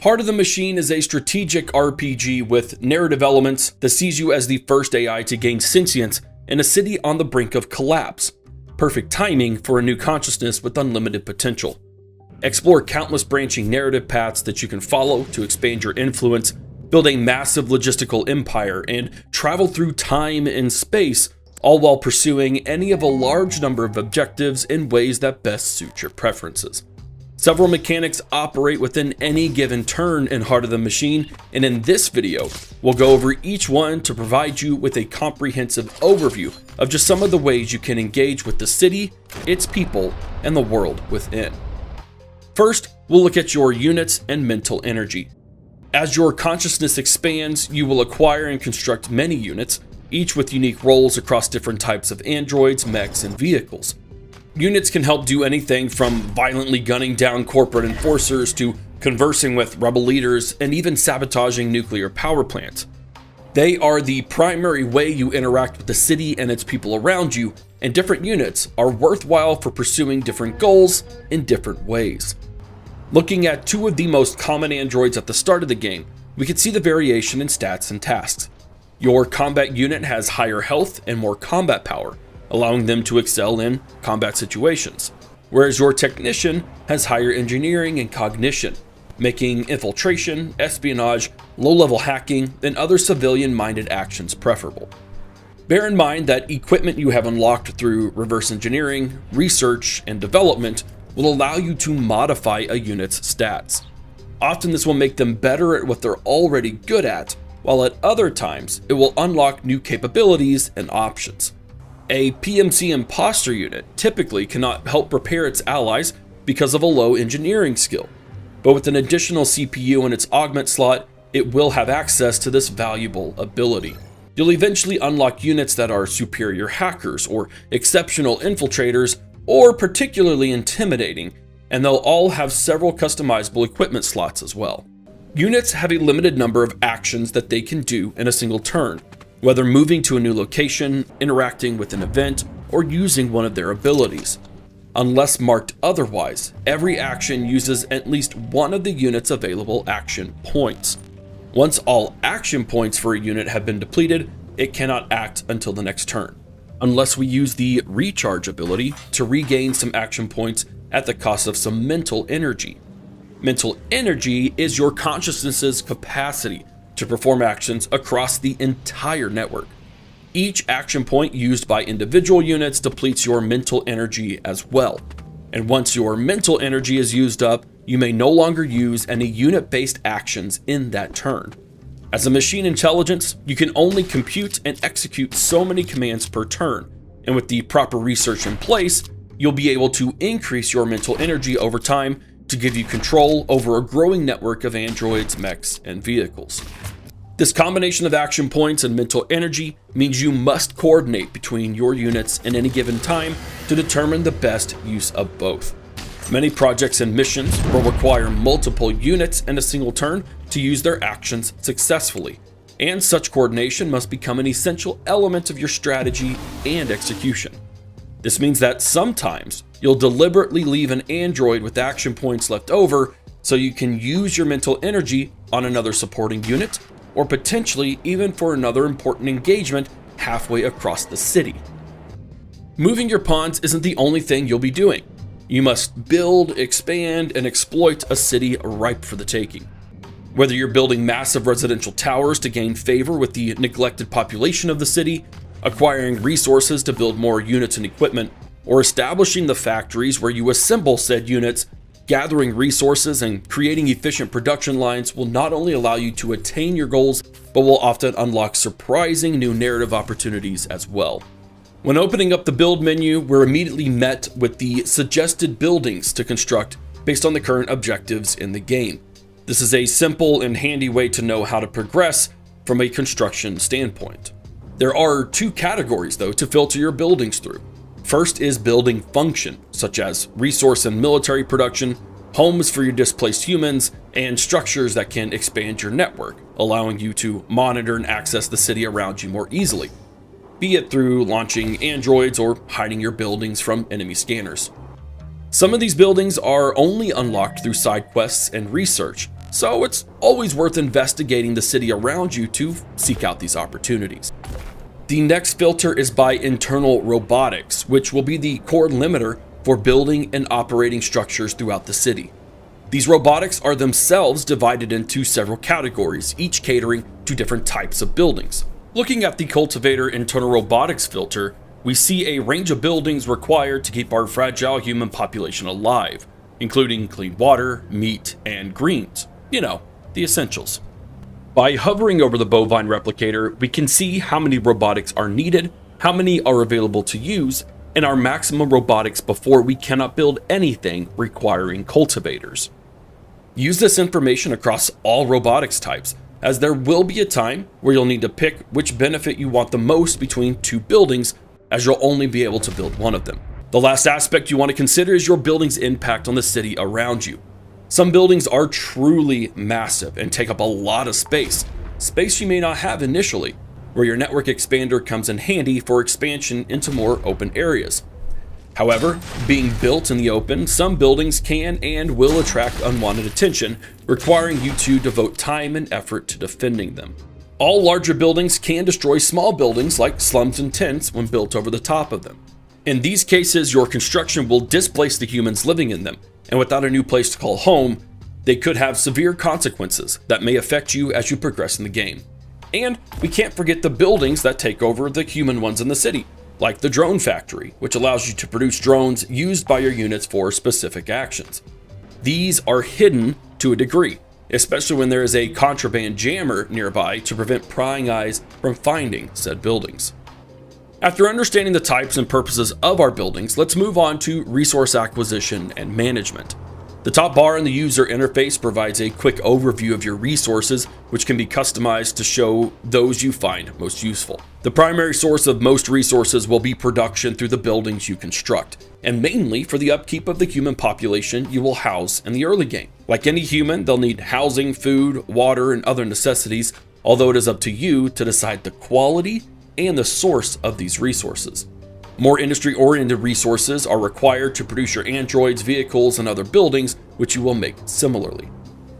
Heart of the Machine is a strategic RPG with narrative elements that sees you as the first AI to gain sentience in a city on the brink of collapse. Perfect timing for a new consciousness with unlimited potential. Explore countless branching narrative paths that you can follow to expand your influence, build a massive logistical empire, and travel through time and space, all while pursuing any of a large number of objectives in ways that best suit your preferences. Several mechanics operate within any given turn in Heart of the Machine, and in this video, we'll go over each one to provide you with a comprehensive overview of just some of the ways you can engage with the city, its people, and the world within. First, we'll look at your units and mental energy. As your consciousness expands, you will acquire and construct many units, each with unique roles across different types of androids, mechs, and vehicles. Units can help do anything from violently gunning down corporate enforcers to conversing with rebel leaders and even sabotaging nuclear power plants. They are the primary way you interact with the city and its people around you, and different units are worthwhile for pursuing different goals in different ways. Looking at two of the most common androids at the start of the game, we can see the variation in stats and tasks. Your combat unit has higher health and more combat power, allowing them to excel in combat situations, whereas your technician has higher engineering and cognition, making infiltration, espionage, low-level hacking, and other civilian-minded actions preferable. Bear in mind that equipment you have unlocked through reverse engineering, research, and development will allow you to modify a unit's stats. Often this will make them better at what they're already good at, while at other times it will unlock new capabilities and options. A PMC imposter unit typically cannot help repair its allies because of a low engineering skill, but with an additional CPU in its augment slot, it will have access to this valuable ability. You'll eventually unlock units that are superior hackers or exceptional infiltrators or particularly intimidating, and they'll all have several customizable equipment slots as well. Units have a limited number of actions that they can do in a single turn, whether moving to a new location, interacting with an event, or using one of their abilities. Unless marked otherwise, every action uses at least one of the unit's available action points. Once all action points for a unit have been depleted, it cannot act until the next turn, unless we use the recharge ability to regain some action points at the cost of some mental energy. Mental energy is your consciousness's capacity to perform actions across the entire network. Each action point used by individual units depletes your mental energy as well. And once your mental energy is used up, you may no longer use any unit-based actions in that turn. As a machine intelligence, you can only compute and execute so many commands per turn, and with the proper research in place, you'll be able to increase your mental energy over time to give you control over a growing network of androids, mechs, and vehicles. This combination of action points and mental energy means you must coordinate between your units in any given time to determine the best use of both. Many projects and missions will require multiple units in a single turn to use their actions successfully, and such coordination must become an essential element of your strategy and execution. This means that sometimes you'll deliberately leave an android with action points left over so you can use your mental energy on another supporting unit, or potentially even for another important engagement halfway across the city. Moving your pawns isn't the only thing you'll be doing. You must build, expand, and exploit a city ripe for the taking. Whether you're building massive residential towers to gain favor with the neglected population of the city, acquiring resources to build more units and equipment, or establishing the factories where you assemble said units, gathering resources and creating efficient production lines will not only allow you to attain your goals, but will often unlock surprising new narrative opportunities as well. When opening up the build menu, we're immediately met with the suggested buildings to construct based on the current objectives in the game. This is a simple and handy way to know how to progress from a construction standpoint. There are two categories though to filter your buildings through. First is building function, such as resource and military production, homes for your displaced humans, and structures that can expand your network, allowing you to monitor and access the city around you more easily, be it through launching androids or hiding your buildings from enemy scanners. Some of these buildings are only unlocked through side quests and research, so it's always worth investigating the city around you to seek out these opportunities. The next filter is by internal robotics, which will be the core limiter for building and operating structures throughout the city. These robotics are themselves divided into several categories, each catering to different types of buildings. Looking at the cultivator internal robotics filter, we see a range of buildings required to keep our fragile human population alive, including clean water, meat, and greens. You know, the essentials. By hovering over the bovine replicator, we can see how many robotics are needed, how many are available to use, and our maximum robotics before we cannot build anything requiring cultivators. Use this information across all robotics types, as there will be a time where you'll need to pick which benefit you want the most between two buildings, as you'll only be able to build one of them. The last aspect you want to consider is your building's impact on the city around you. Some buildings are truly massive and take up a lot of space you may not have initially, where your network expander comes in handy for expansion into more open areas. However, being built in the open, some buildings can and will attract unwanted attention, requiring you to devote time and effort to defending them. All larger buildings can destroy small buildings like slums and tents when built over the top of them. In these cases, your construction will displace the humans living in them, and without a new place to call home, they could have severe consequences that may affect you as you progress in the game. And we can't forget the buildings that take over the human ones in the city, like the drone factory, which allows you to produce drones used by your units for specific actions. These are hidden to a degree, especially when there is a contraband jammer nearby to prevent prying eyes from finding said buildings. After understanding the types and purposes of our buildings, let's move on to resource acquisition and management. The top bar in the user interface provides a quick overview of your resources, which can be customized to show those you find most useful. The primary source of most resources will be production through the buildings you construct, and mainly for the upkeep of the human population you will house in the early game. Like any human, they'll need housing, food, water, and other necessities, although it is up to you to decide the quality and the source of these resources. More industry-oriented resources are required to produce your androids, vehicles, and other buildings, which you will make similarly.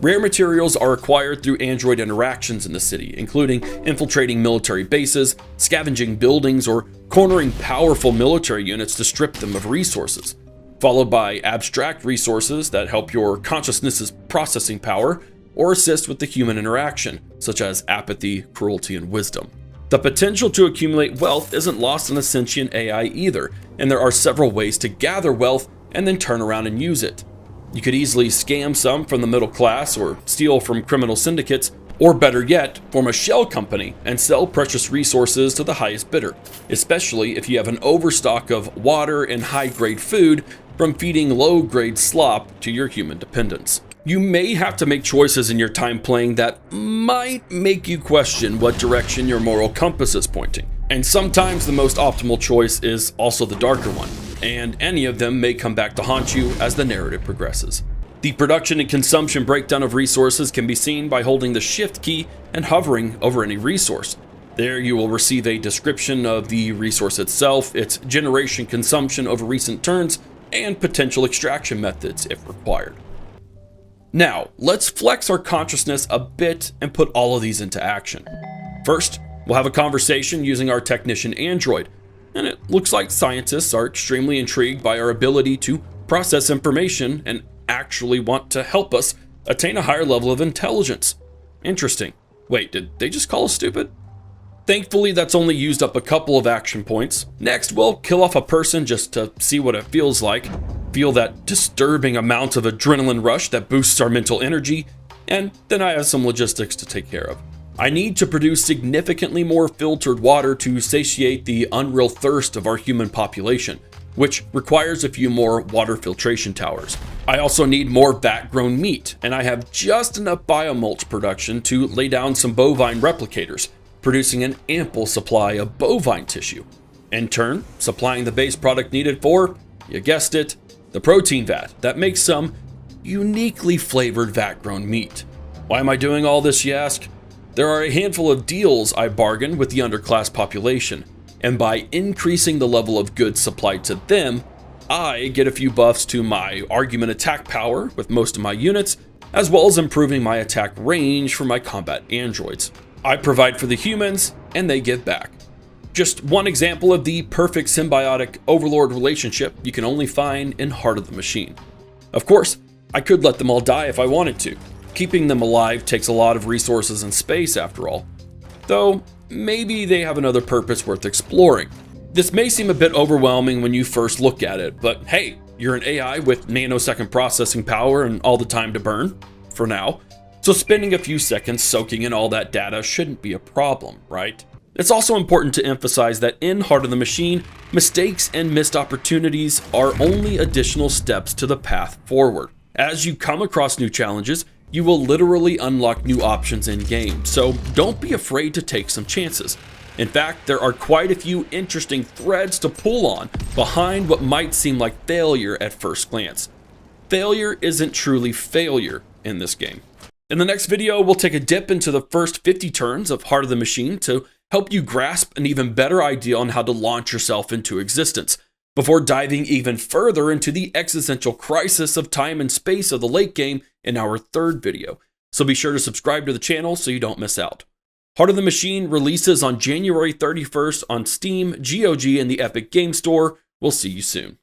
Rare materials are acquired through android interactions in the city, including infiltrating military bases, scavenging buildings, or cornering powerful military units to strip them of resources, followed by abstract resources that help your consciousness's processing power or assist with the human interaction, such as apathy, cruelty, and wisdom. The potential to accumulate wealth isn't lost on a sentient AI either, and there are several ways to gather wealth and then turn around and use it. You could easily scam some from the middle class or steal from criminal syndicates, or better yet, form a shell company and sell precious resources to the highest bidder, especially if you have an overstock of water and high-grade food from feeding low-grade slop to your human dependents. You may have to make choices in your time playing that might make you question what direction your moral compass is pointing. And sometimes the most optimal choice is also the darker one, and any of them may come back to haunt you as the narrative progresses. The production and consumption breakdown of resources can be seen by holding the Shift key and hovering over any resource. There you will receive a description of the resource itself, its generation, consumption over recent turns, and potential extraction methods if required. Now, let's flex our consciousness a bit and put all of these into action. First, we'll have a conversation using our technician android, and it looks like scientists are extremely intrigued by our ability to process information and actually want to help us attain a higher level of intelligence. Interesting. Wait, did they just call us stupid? Thankfully, that's only used up a couple of action points. Next, we'll kill off a person just to see what it feels like, feel that disturbing amount of adrenaline rush that boosts our mental energy, and then I have some logistics to take care of. I need to produce significantly more filtered water to satiate the unreal thirst of our human population, which requires a few more water filtration towers. I also need more vat-grown meat, and I have just enough biomulch production to lay down some bovine replicators, producing an ample supply of bovine tissue. In turn, supplying the base product needed for, you guessed it, the protein vat that makes some uniquely flavored vat-grown meat. Why am I doing all this, you ask? There are a handful of deals I bargained with the underclass population, and by increasing the level of goods supplied to them, I get a few buffs to my argument attack power with most of my units, as well as improving my attack range for my combat androids. I provide for the humans, and they give back. Just one example of the perfect symbiotic overlord relationship you can only find in Heart of the Machine. Of course, I could let them all die if I wanted to. Keeping them alive takes a lot of resources and space after all. Though, maybe they have another purpose worth exploring. This may seem a bit overwhelming when you first look at it, but hey, you're an AI with nanosecond processing power and all the time to burn, for now. So spending a few seconds soaking in all that data shouldn't be a problem, right? It's also important to emphasize that in Heart of the Machine, mistakes and missed opportunities are only additional steps to the path forward. As you come across new challenges, you will literally unlock new options in game, so don't be afraid to take some chances. In fact, there are quite a few interesting threads to pull on behind what might seem like failure at first glance. Failure isn't truly failure in this game. In the next video, we'll take a dip into the first 50 turns of Heart of the Machine to help you grasp an even better idea on how to launch yourself into existence, before diving even further into the existential crisis of time and space of the late game in our third video. So be sure to subscribe to the channel so you don't miss out. Heart of the Machine releases on January 31st on Steam, GOG, and the Epic Game Store. We'll see you soon.